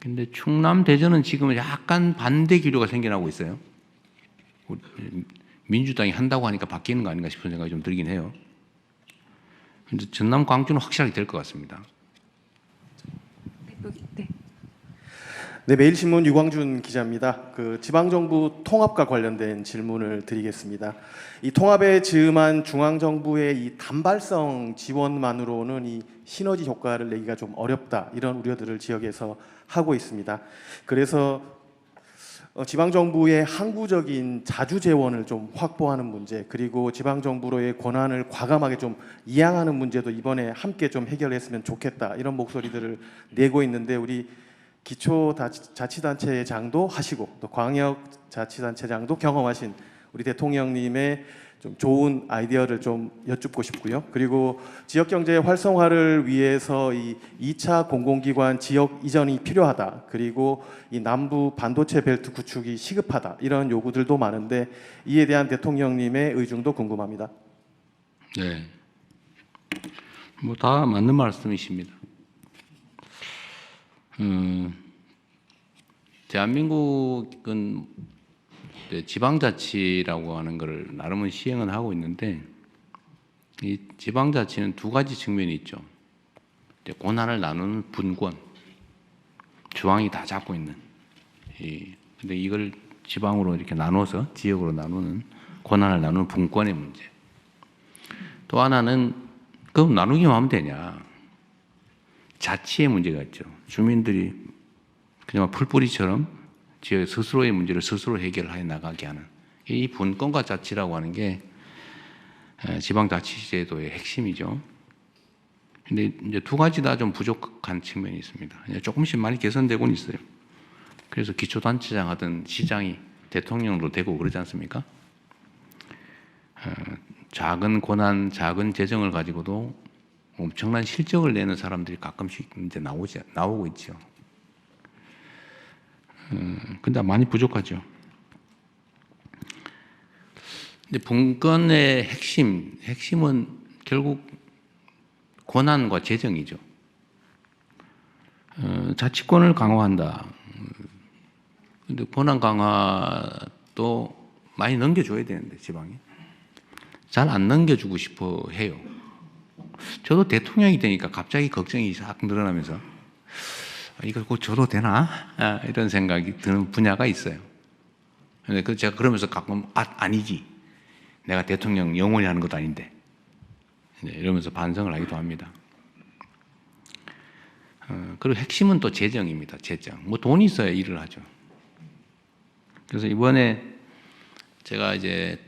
근데 충남, 대전은 지금 약간 반대 기류가 생겨나고 있어요. 민주당이 한다고 하니까 바뀌는 거 아닌가 싶은 생각이 좀 들긴 해요. 근데 전남, 광주는 확실하게 될 것 같습니다. 네. 네, 매일신문 유광준 기자입니다. 지방정부 통합과 관련된 질문을 드리겠습니다. 이 통합에 즈음한 중앙정부의 이 단발성 지원만으로는 이 시너지 효과를 내기가 좀 어렵다, 이런 우려들을 지역에서 하고 있습니다. 그래서 지방정부의 항구적인 자주 재원을 좀 확보하는 문제, 그리고 지방정부로의 권한을 과감하게 좀 이양하는 문제도 이번에 함께 좀 해결했으면 좋겠다, 이런 목소리들을 내고 있는데, 우리 기초자치단체장도 하시고 또 광역자치단체장도 경험하신 우리 대통령님의 좀 좋은 아이디어를 좀 여쭙고 싶고요. 그리고 지역경제 활성화를 위해서 이 2차 공공기관 지역 이전이 필요하다, 그리고 이 남부 반도체 벨트 구축이 시급하다, 이런 요구들도 많은데 이에 대한 대통령님의 의중도 궁금합니다. 네, 뭐 다 맞는 말씀이십니다. 대한민국은 지방자치라고 하는 것을 나름은 시행은 하고 있는데, 이 지방자치는 두 가지 측면이 있죠. 권한을 나누는 분권, 중앙이 다 잡고 있는. 근데 이걸 지방으로 이렇게 나눠서 지역으로 나누는, 권한을 나누는 분권의 문제. 또 하나는 그럼 나누기만 하면 되냐? 자치의 문제가 있죠. 주민들이 그냥 풀뿌리처럼 지역 스스로의 문제를 스스로 해결해 나가게 하는 이 분권과 자치라고 하는 게 지방자치제도의 핵심이죠. 근데 이제 두 가지 다 좀 부족한 측면이 있습니다. 조금씩 많이 개선되고는 있어요. 그래서 기초단체장 하던 시장이 대통령으로 되고 그러지 않습니까? 작은 권한, 작은 재정을 가지고도 엄청난 실적을 내는 사람들이 가끔씩 이제 나오고 있죠. 근데 많이 부족하죠. 근데 분권의 핵심은 결국 권한과 재정이죠. 자치권을 강화한다. 근데 권한 강화도 많이 넘겨줘야 되는데 지방이 잘 안 넘겨주고 싶어 해요. 저도 대통령이 되니까 갑자기 걱정이 싹 늘어나면서 이거 곧 줘도 되나? 이런 생각이 드는 분야가 있어요. 근데 제가 그러면서 가끔 아니지. 내가 대통령 영원히 하는 것도 아닌데. 이러면서 반성을 하기도 합니다. 그리고 핵심은 또 재정입니다. 재정. 뭐 돈이 있어야 일을 하죠. 그래서 이번에 제가 이제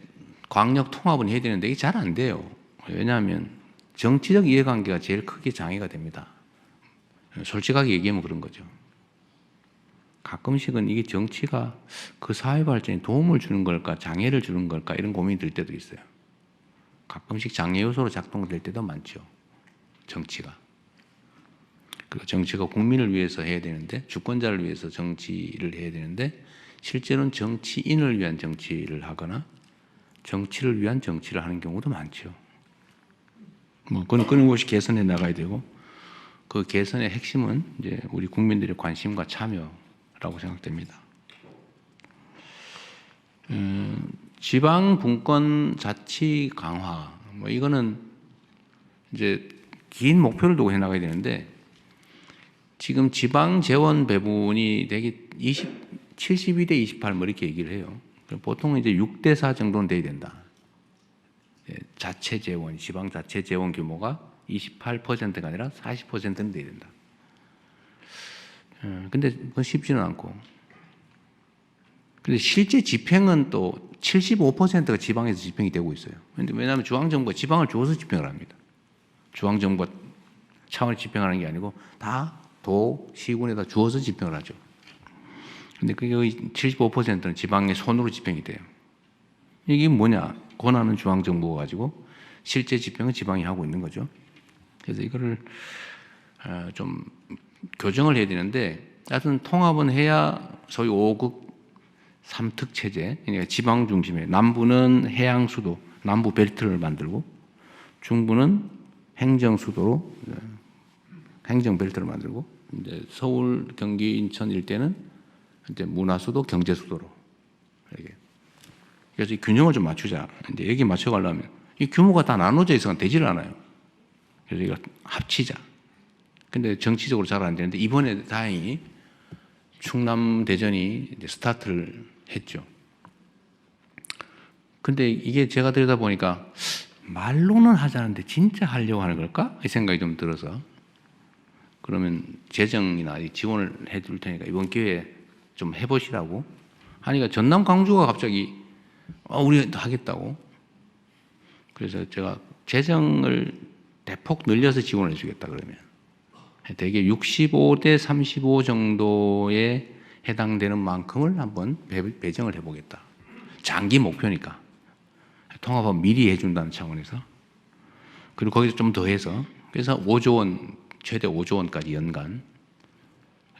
광역 통합은 해야 되는데 이게 잘 안 돼요. 왜냐하면 정치적 이해관계가 제일 크게 장애가 됩니다. 솔직하게 얘기하면 그런 거죠. 가끔씩은 이게 정치가 그 사회 발전에 도움을 주는 걸까, 장애를 주는 걸까, 이런 고민이 들 때도 있어요. 가끔씩 장애 요소로 작동될 때도 많죠. 정치가. 그리고 정치가 국민을 위해서 해야 되는데, 주권자를 위해서 정치를 해야 되는데, 실제로는 정치인을 위한 정치를 하거나 정치를 위한 정치를 하는 경우도 많죠. 뭐 끊임없이 개선해 나가야 되고, 그 개선의 핵심은 이제 우리 국민들의 관심과 참여라고 생각됩니다. 지방 분권 자치 강화, 뭐 이거는 이제 긴 목표를 두고 해 나가야 되는데, 지금 지방 재원 배분이 되게 72대 28 뭐 이렇게 얘기를 해요. 보통 이제 6대 4 정도는 돼야 된다. 자체 재원, 지방 자체 재원 규모가 28%가 아니라 40%는 돼야 된다. 근데 그건 쉽지는 않고. 근데 실제 집행은 또 75%가 지방에서 집행이 되고 있어요. 근데 왜냐하면 중앙정부가 지방을 주어서 집행을 합니다. 중앙정부가 차원을 집행하는 게 아니고 다 도, 시군에다 주어서 집행을 하죠. 근데 그게 75%는 지방의 손으로 집행이 돼요. 이게 뭐냐? 권한은 중앙정부가 가지고 실제 집행은 지방이 하고 있는 거죠. 그래서 이거를 좀 교정을 해야 되는데, 하여튼 통합은 해야 소위 5극 3특 체제, 그러니까 지방 중심에 남부는 해양 수도, 남부 벨트를 만들고, 중부는 행정 수도로 행정 벨트를 만들고, 이제 서울, 경기, 인천 일대는 이제 문화수도, 경제수도로 이렇게. 그래서 이 균형을 좀 맞추자. 이제 여기 맞춰가려면 이 규모가 다 나눠져 있어서 되지를 않아요. 그래서 이거 합치자. 근데 정치적으로 잘 안 되는데 이번에 다행히 충남 대전이 이제 스타트를 했죠. 근데 이게 제가 들여다 보니까 말로는 하자는데 진짜 하려고 하는 걸까? 이 생각이 좀 들어서 그러면 재정이나 지원을 해줄 테니까 이번 기회에 좀 해보시라고 하니까 전남 광주가 갑자기 우리 하겠다고. 그래서 제가 재정을 대폭 늘려서 지원해 주겠다 그러면 대개 65대 35 정도에 해당되는 만큼을 한번 배정을 해보겠다. 장기 목표니까 통합은 미리 해준다는 차원에서 그리고 거기서 좀 더해서 그래서 5조 원 최대 5조 원까지 연간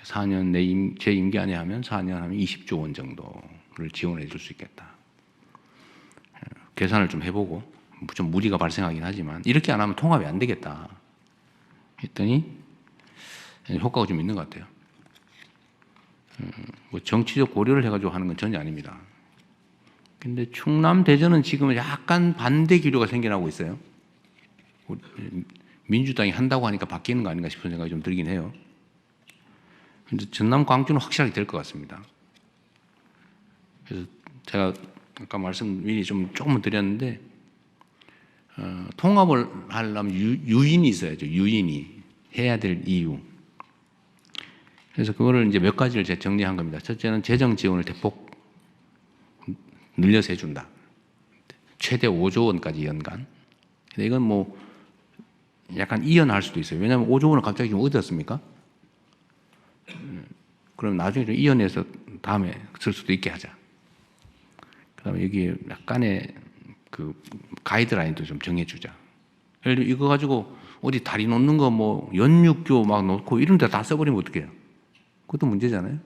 4년 제 임기 안에 하면 4년 하면 20조 원 정도를 지원해 줄 수 있겠다. 계산을 좀 해보고 좀 무리가 발생하긴 하지만 이렇게 안 하면 통합이 안 되겠다 했더니 효과가 좀 있는 것 같아요. 뭐 정치적 고려를 해가지고 하는 건 전혀 아닙니다. 근데 충남 대전은 지금 약간 반대 기류가 생겨나고 있어요. 민주당이 한다고 하니까 바뀌는 거 아닌가 싶은 생각이 좀 들긴 해요. 근데 전남 광주는 확실하게 될 것 같습니다. 그래서 제가 아까 말씀 미리 조금 드렸는데 통합을 하려면 유인이 있어야죠. 유인이 해야 될 이유. 그래서 그거를 이제 몇 가지를 제가 정리한 겁니다. 첫째는 재정 지원을 대폭 늘려서 해준다. 최대 5조 원까지 연간. 근데 이건 뭐 약간 이연할 수도 있어요. 왜냐하면 5조 원을 갑자기 좀 어디 씁니까? 그럼 나중에 좀 이연해서 다음에 쓸 수도 있게 하자. 그다음에 여기 약간의 그 가이드라인도 좀 정해주자. 예를 들어 이거 가지고 어디 다리 놓는 거 뭐 연육교 막 놓고 이런 데 다 써버리면 어떡해요? 그것도 문제잖아요.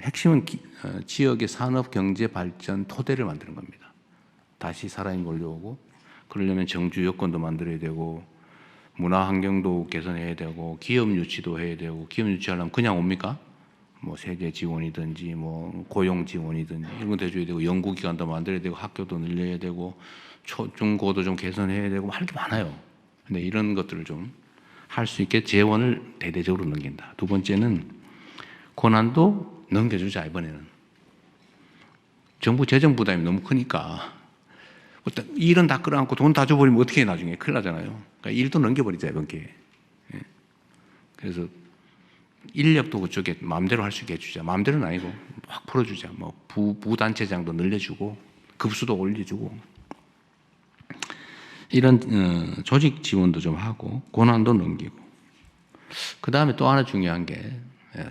핵심은 지역의 산업, 경제 발전 토대를 만드는 겁니다. 다시 사람이 몰려오고 그러려면 정주 여건도 만들어야 되고 문화 환경도 개선해야 되고 기업 유치도 해야 되고 기업 유치하려면 그냥 옵니까? 뭐 세제 지원이든지 뭐 고용 지원이든지 이런 것도 해줘야 되고 연구기관도 만들어야 되고 학교도 늘려야 되고 중고도 좀 개선해야 되고 할 게 많아요. 근데 이런 것들을 좀 할 수 있게 재원을 대대적으로 넘긴다. 두 번째는 권한도 넘겨주자. 이번에는 정부 재정 부담이 너무 크니까 일은 다 끌어안고 돈 다 줘버리면 어떻게 해 나중에 큰일 나잖아요. 그러니까 일도 넘겨버리자 이번 기회에. 그래서 인력도 그쪽에 마음대로 할 수 있게 해주자. 마음대로는 아니고 확 풀어주자. 뭐 부단체장도 늘려주고 급수도 올려주고 이런 조직 지원도 좀 하고 권한도 넘기고 그 다음에 또 하나 중요한 게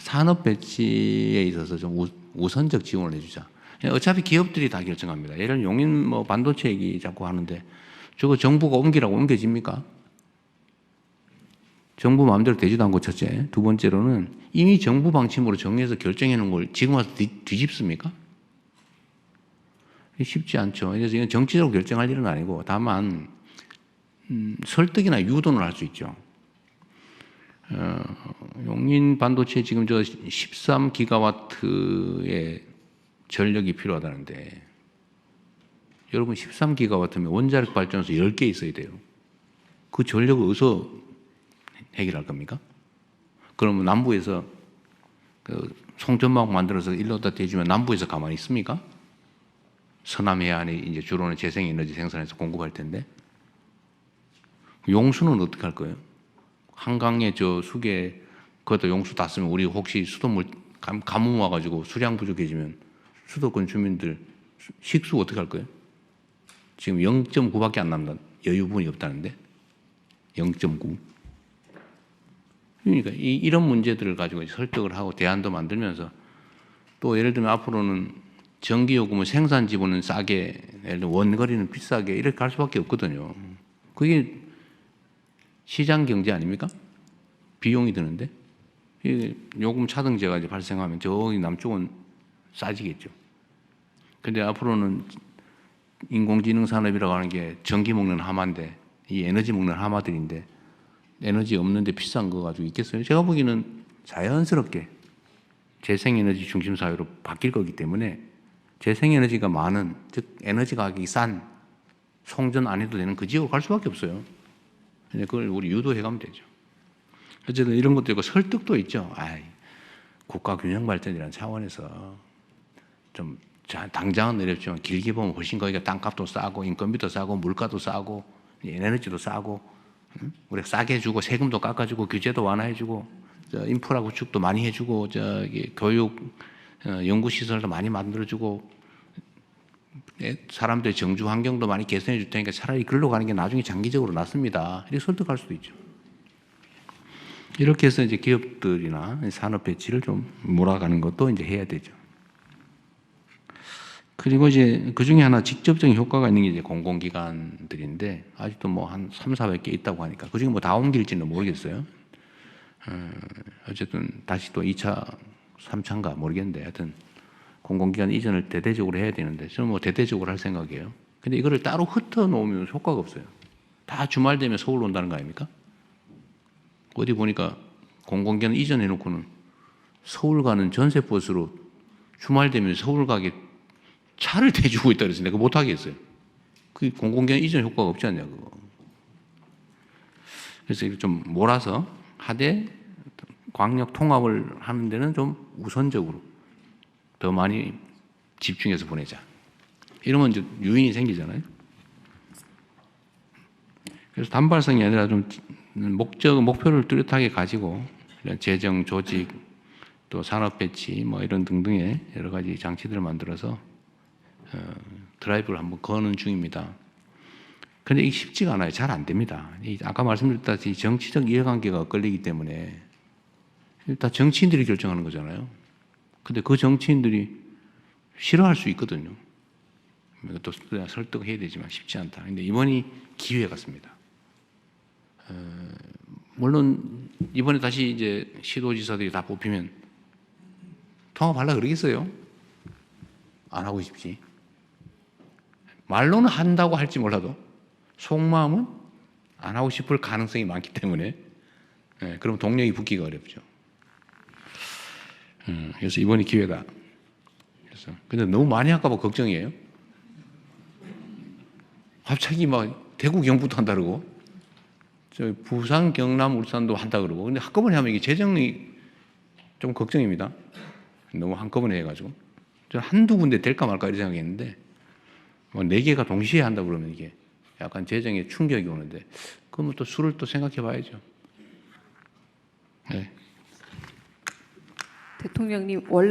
산업 배치에 있어서 좀 우선적 지원을 해주자. 어차피 기업들이 다 결정합니다. 예를 들어 용인 뭐 반도체 얘기 자꾸 하는데 저거 정부가 옮기라고 옮겨집니까? 정부 마음대로 되지도 않고 첫째. 두 번째로는 이미 정부 방침으로 정해서 결정해 놓은 걸 지금 와서 뒤집습니까? 쉽지 않죠. 그래서 이건 정치적으로 결정할 일은 아니고 다만 설득이나 유도는 할 수 있죠. 용인 반도체 지금 저 13기가와트의 전력이 필요하다는데 여러분 13기가와트면 원자력 발전소 10개 있어야 돼요. 그 전력을 어디서 해결할 겁니까? 그러면 남부에서 그 송전막 만들어서 일로다 대주면 남부에서 가만히 있습니까? 서남 해안에 이제 주로는 재생에너지 생산해서 공급할 텐데 용수는 어떻게 할 거예요? 한강에 저 수계 그것도 용수 다 쓰면 우리 혹시 수돗물 가뭄 와가지고 수량 부족해지면 수도권 주민들 식수 어떻게 할 거예요? 지금 0.9밖에 안 남는 여유분이 없다는데 0.9. 그러니까 이런 문제들을 가지고 설득을 하고 대안도 만들면서 또 예를 들면 앞으로는 전기요금은 생산 지분은 싸게, 예를 들면 원거리는 비싸게 이렇게 갈 수밖에 없거든요. 그게 시장 경제 아닙니까? 비용이 드는데 요금 차등제가 이제 발생하면 저기 남쪽은 싸지겠죠. 근데 앞으로는 인공지능 산업이라고 하는 게 전기 먹는 하마인데 이 에너지 먹는 하마들인데 에너지 없는데 비싼 거 가지고 있겠어요? 제가 보기에는 자연스럽게 재생에너지 중심 사회로 바뀔 거기 때문에 재생에너지가 많은, 즉 에너지 가격이 싼 송전 안 해도 되는 그 지역으로 갈 수밖에 없어요. 근데 그걸 우리 유도해가면 되죠. 어쨌든 이런 것도 있고 설득도 있죠. 국가 균형 발전이라는 차원에서 좀 당장은 어렵지만 길게 보면 훨씬 거기가 땅값도 싸고 인건비도 싸고 물가도 싸고 에너지도 싸고 우리가 싸게 해주고 세금도 깎아주고 규제도 완화해주고 인프라 구축도 많이 해주고 교육 연구시설도 많이 만들어주고 사람들의 정주 환경도 많이 개선해 줄 테니까 차라리 글로 가는 게 나중에 장기적으로 낫습니다. 이렇게 설득할 수도 있죠. 이렇게 해서 이제 기업들이나 산업 배치를 좀 몰아가는 것도 이제 해야 되죠. 그리고 이제 그 중에 하나 직접적인 효과가 있는 게 이제 공공기관들인데 아직도 뭐 한 300~400개 있다고 하니까 그 중에 뭐 다 옮길지는 모르겠어요. 어쨌든 다시 또 2차, 3차인가 모르겠는데 하여튼 공공기관 이전을 대대적으로 해야 되는데 저는 뭐 대대적으로 할 생각이에요. 근데 이거를 따로 흩어 놓으면 효과가 없어요. 다 주말 되면 서울로 온다는 거 아닙니까? 어디 보니까 공공기관 이전해 놓고는 서울 가는 전세버스로 주말 되면 서울 가게 차를 대주고 있다 그래서 내가 못 하겠어요. 그 공공기관 이전 효과가 없지 않냐 그거. 그래서 이거 좀 몰아서 하되 광역 통합을 하는 데는 좀 우선적으로 더 많이 집중해서 보내자. 이러면 이제 유인이 생기잖아요. 그래서 단발성이 아니라 좀 목표를 뚜렷하게 가지고 이런 재정, 조직, 또 산업 배치 뭐 이런 등등의 여러 가지 장치들을 만들어서 드라이브를 한번 거는 중입니다. 근데 이게 쉽지가 않아요. 잘 안 됩니다. 아까 말씀드렸다시피 정치적 이해관계가 끌리기 때문에 다 정치인들이 결정하는 거잖아요. 근데 그 정치인들이 싫어할 수 있거든요. 또 설득해야 되지만 쉽지 않다. 근데 이번이 기회 같습니다. 물론 이번에 다시 이제 시도지사들이 다 뽑히면 통합하려고 그러겠어요? 안 하고 싶지. 말로는 한다고 할지 몰라도 속마음은 안 하고 싶을 가능성이 많기 때문에 그럼 동력이 붙기가 어렵죠. 그래서 이번이 기회다. 그래서 근데 너무 많이 할까 봐 걱정이에요. 갑자기 막 대구 경북도 한다 그러고 저 부산 경남 울산도 한다 그러고 근데 한꺼번에 하면 이게 재정이 좀 걱정입니다. 너무 한꺼번에 해가지고 저 한두 군데 될까 말까 이렇게 생각했는데 뭐 4개가 동시에 한다 그러면 이게 약간 재정에 충격이 오는데 그러면 또 수를 또 생각해 봐야죠. 네. 대통령님 원래